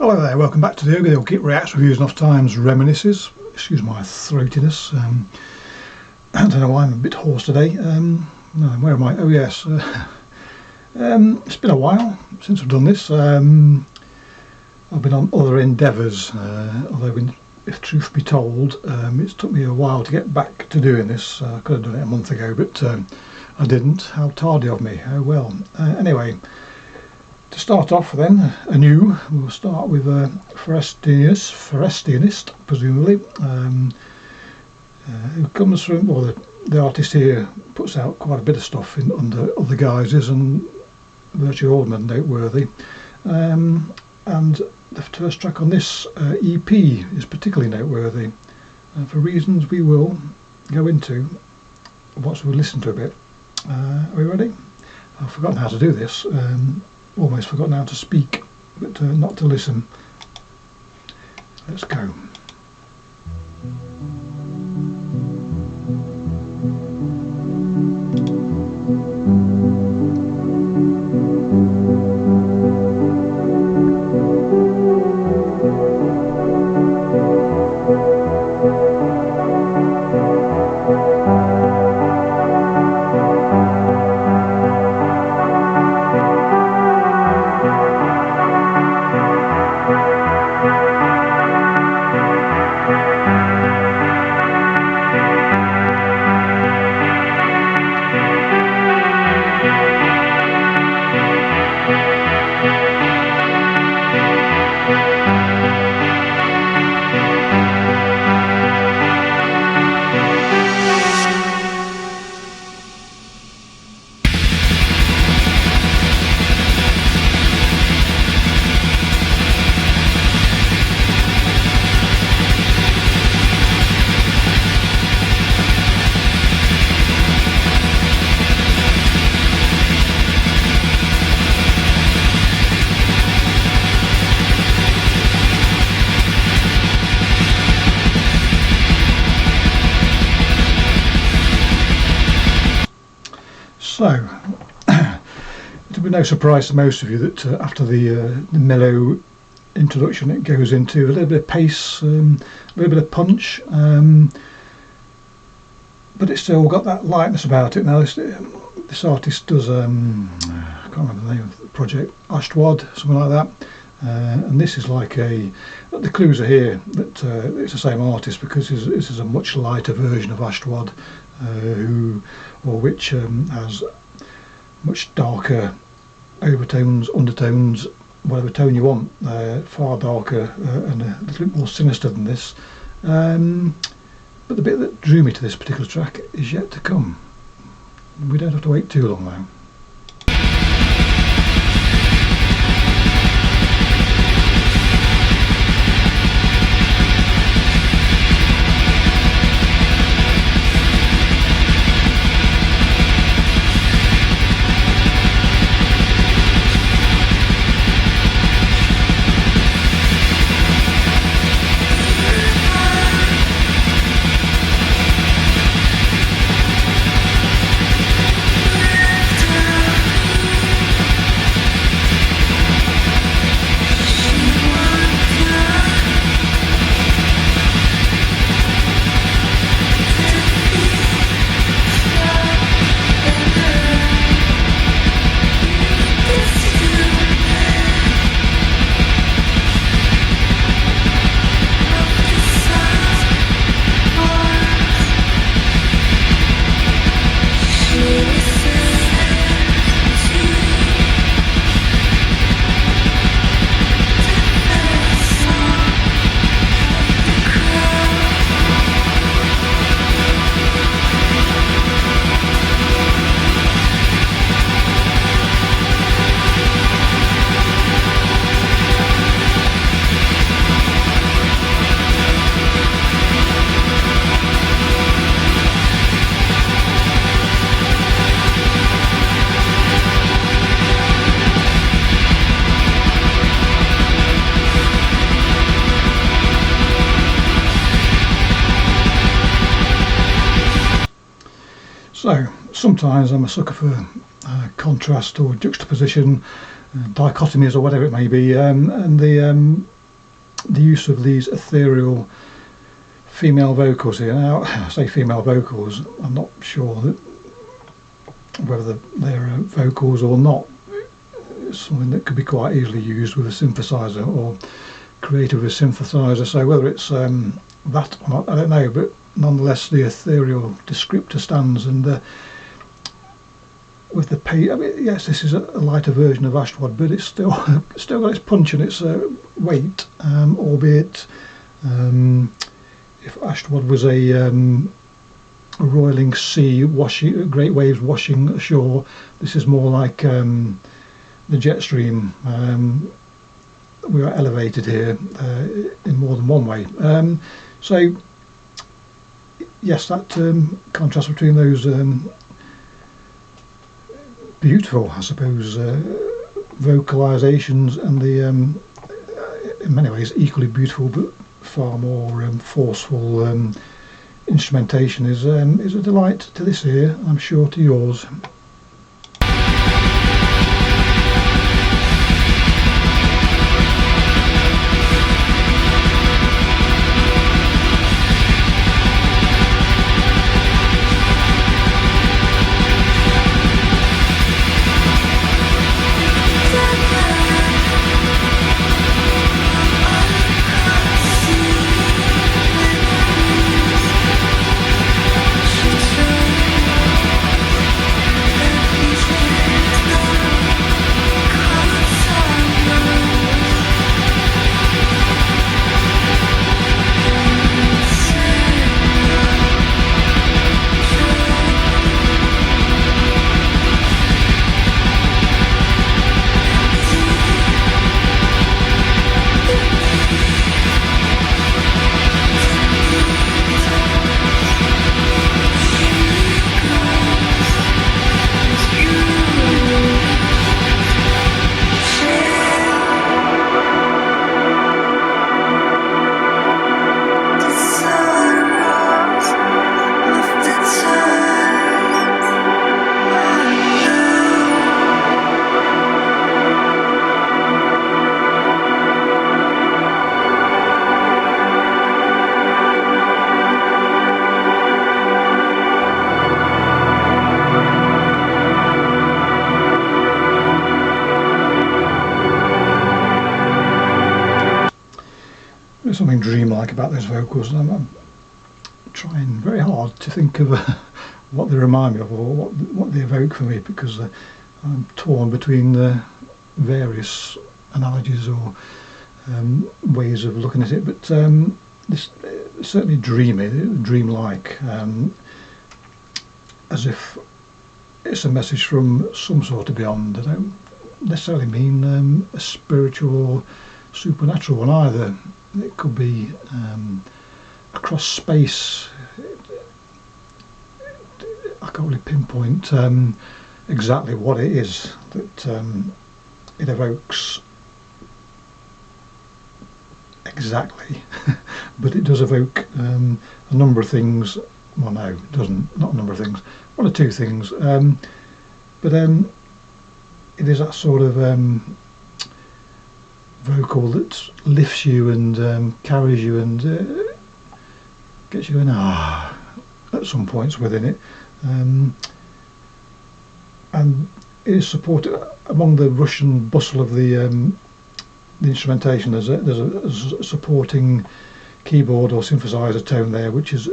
Hello there, welcome back to the Ogre, the Git Reacts, Reviews and Off Times Reminisces. Excuse my throatiness. I don't know why I'm a bit hoarse today. Where am I? Oh yes. It's been a while since I've done this. I've been on other endeavours, although if truth be told, it's took me a while to get back to doing this. I could have done it a month ago, but I didn't. How tardy of me. Oh well. Anyway, to start off then, anew, we'll start with Forestionist, presumably, who comes from, well, the artist here puts out quite a bit of stuff under other guises, and virtually all of them are noteworthy. And the first track on this EP is particularly noteworthy, for reasons we will go into once we listen to a bit. Are we ready? I've forgotten how to do this. Almost forgotten how to speak, but not to listen. Let's go. So, it'll be no surprise to most of you that after the mellow introduction, it goes into a little bit of pace, a little bit of punch, but it's still got that lightness about it. Now, this artist does, I can't remember the name of the project, Ashtwad, something like that, and this is like the clues are here that it's the same artist, because this is a much lighter version of Ashtwad, which has much darker overtones, undertones, whatever tone you want, far darker and a little bit more sinister than this. But the bit that drew me to this particular track is yet to come. We don't have to wait too long now. So, sometimes I'm a sucker for contrast or juxtaposition, dichotomies or whatever it may be, and the the use of these ethereal female vocals here. Now, I say female vocals, I'm not sure that whether they're vocals or not. It's something that could be quite easily used with a synthesizer or created with a synthesizer, so whether it's that or not, I don't know, but nonetheless the ethereal descriptor stands, and with the I mean, yes, this is a lighter version of Ashtwad, but it's still got its punch and its weight, albeit if Ashtwad was a roiling sea, great waves washing ashore, this is more like the jet stream. We are elevated here in more than one way. So yes, that contrast between those beautiful, I suppose, vocalizations and the in many ways equally beautiful but far more forceful instrumentation is a delight to this ear, I'm sure to yours. There's something dreamlike about those vocals, and I'm trying very hard to think of what they remind me of or what they evoke for me, because I'm torn between the various analogies or ways of looking at it, but this certainly dreamy, dreamlike, as if it's a message from some sort of beyond. I don't necessarily mean a spiritual or supernatural one either. It could be across space. I can't really pinpoint exactly what it is that it evokes exactly, but it does evoke a number of things. Well, no, it doesn't. Not a number of things. One or two things. But it is that sort of vocal that lifts you and carries you and gets you in at some points within it, and it is supported among the rush and bustle of the instrumentation. There's a supporting keyboard or synthesizer tone there, which is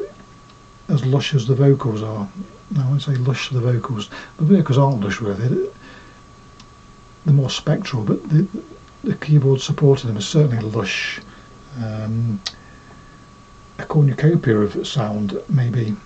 as lush as the vocals are. Now, I say lush, the vocals aren't lush really. They're more spectral, but the keyboard supporting them is certainly lush. A cornucopia of sound, maybe.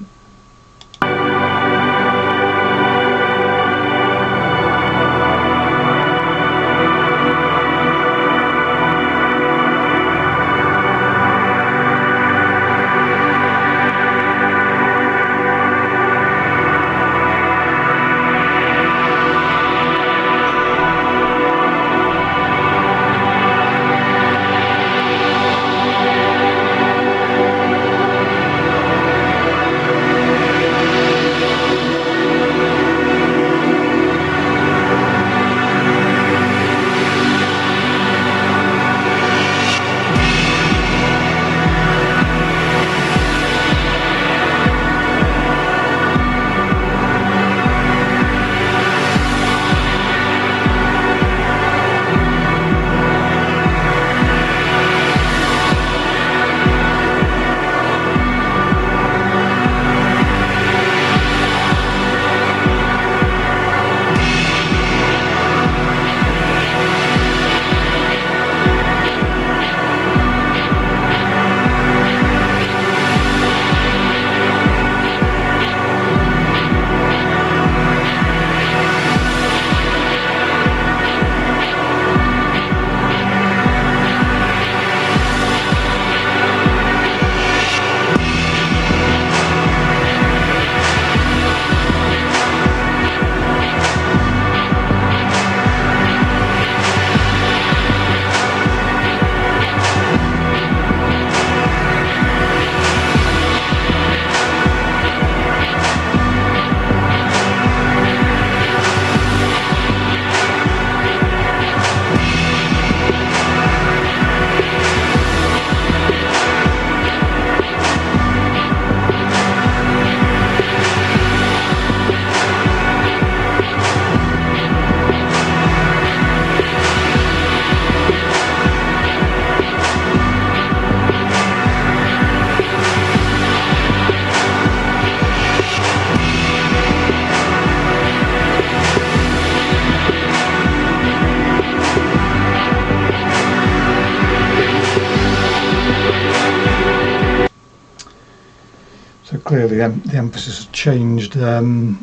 clearly the emphasis has changed, and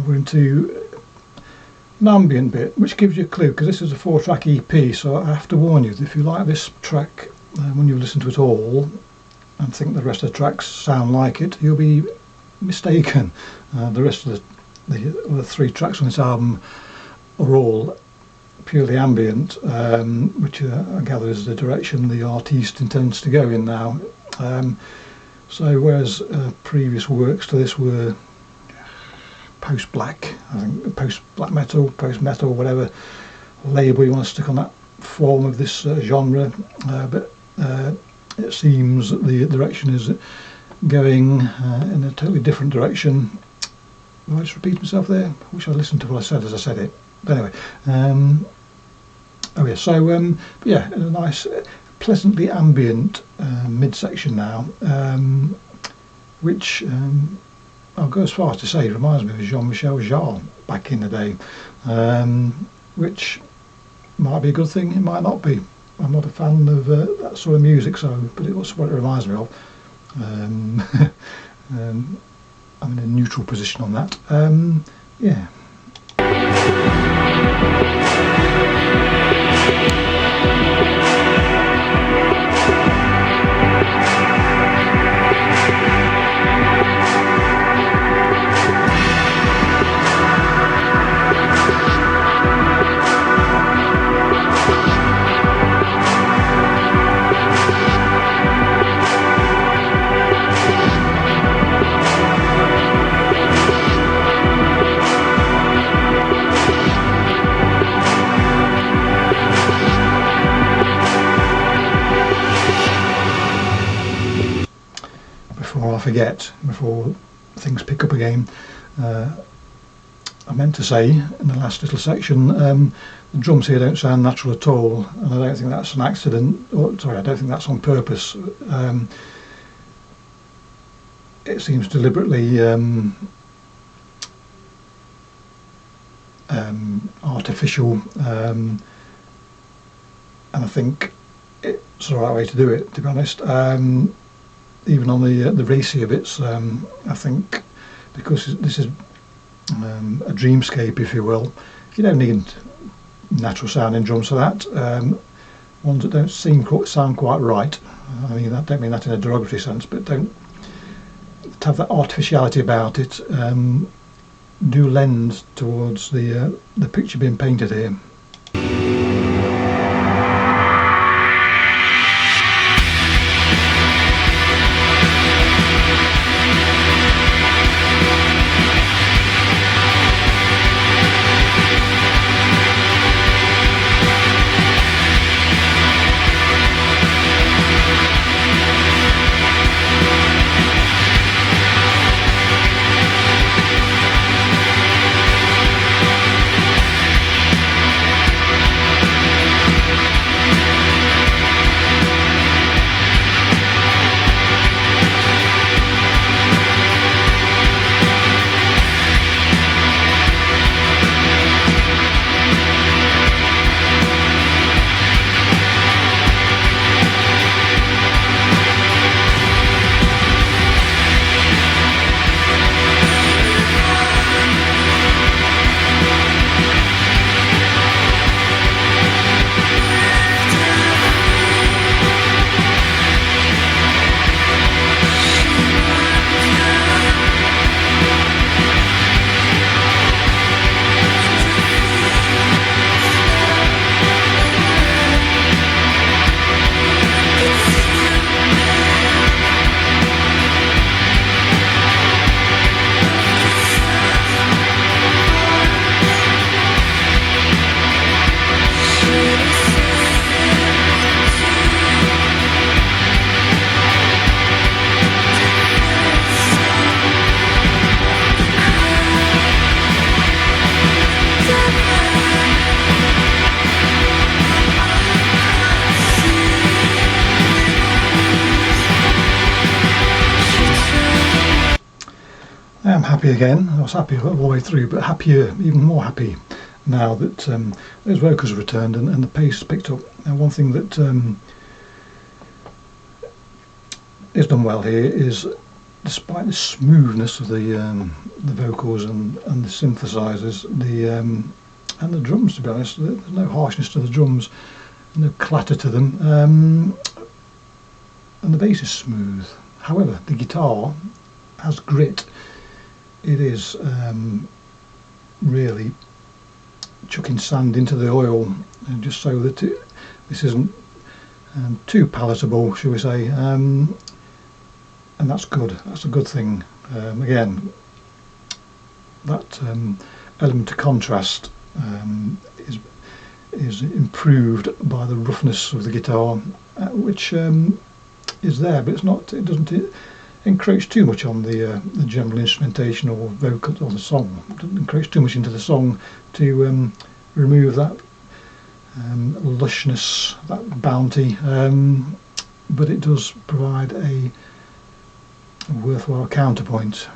we're into an ambient bit, which gives you a clue, because this is a 4-track EP, so I have to warn you that if you like this track, when you listen to it all and think the rest of the tracks sound like it, you'll be mistaken. The rest of the 3 tracks on this album are all purely ambient, which I gather is the direction the artiste intends to go in now. So whereas previous works to this were post-black, I think post-black metal, post-metal, whatever label you want to stick on that form of this genre, but it seems that the direction is going in a totally different direction. Will I just repeat myself there? I wish I'd listened to what I said as I said it. But anyway, oh yeah, so yeah, a nice, pleasantly ambient midsection now, which I'll go as far as to say it reminds me of Jean-Michel Jarre back in the day, which might be a good thing, it might not be. I'm not a fan of that sort of music, so, but it's what it reminds me of. I'm in a neutral position on that. Yeah. Before I forget, before things pick up again, I meant to say in the last little section, the drums here don't sound natural at all, and I don't think that's an accident, or sorry, I don't think that's on purpose. It seems deliberately artificial, and I think it's the right way to do it, to be honest. Even on the racier bits, I think, because this is a dreamscape, if you will, you don't need natural sounding drums for that. Ones that don't sound quite right. I mean, I don't mean that in a derogatory sense, but don't to have that artificiality about it. Do lend towards the picture being painted here. I am happy again. I was happy all the way through, but happier, even more happy now that those vocals have returned and the pace has picked up. Now, one thing that is done well here is despite the smoothness of the vocals and the synthesizers, and the drums, to be honest, there's no harshness to the drums, no clatter to them, and the bass is smooth. However, the guitar has grit. It is really chucking sand into the oil, and just so that this isn't too palatable, shall we say, and that's good. That's a good thing. Again, that element of contrast is improved by the roughness of the guitar, which is there, but it doesn't encroach too much on the general instrumentation or vocal or the song. It doesn't encroach too much into the song to remove that lushness, that bounty, but it does provide a worthwhile counterpoint.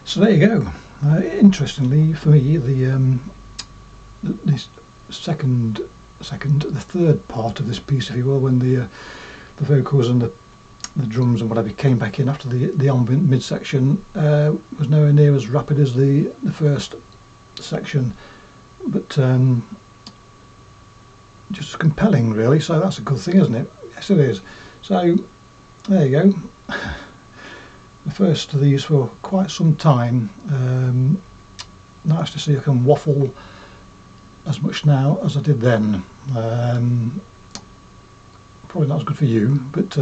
So there you go. Interestingly for me, the third part of this piece, if you will, when the vocals and the drums and whatever came back in after the ambient midsection, was nowhere near as rapid as the first section, but just as compelling, really. So that's a good thing, isn't it? Yes, it is. So there you go. The first of these for quite some time. Nice to see I can waffle as much now as I did then. Probably not as good for you, but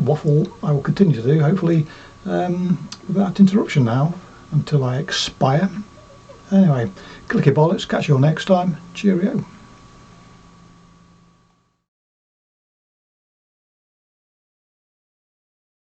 waffle I will continue to do, hopefully without interruption now, until I expire. Anyway, clicky bollocks, catch you all next time. Cheerio.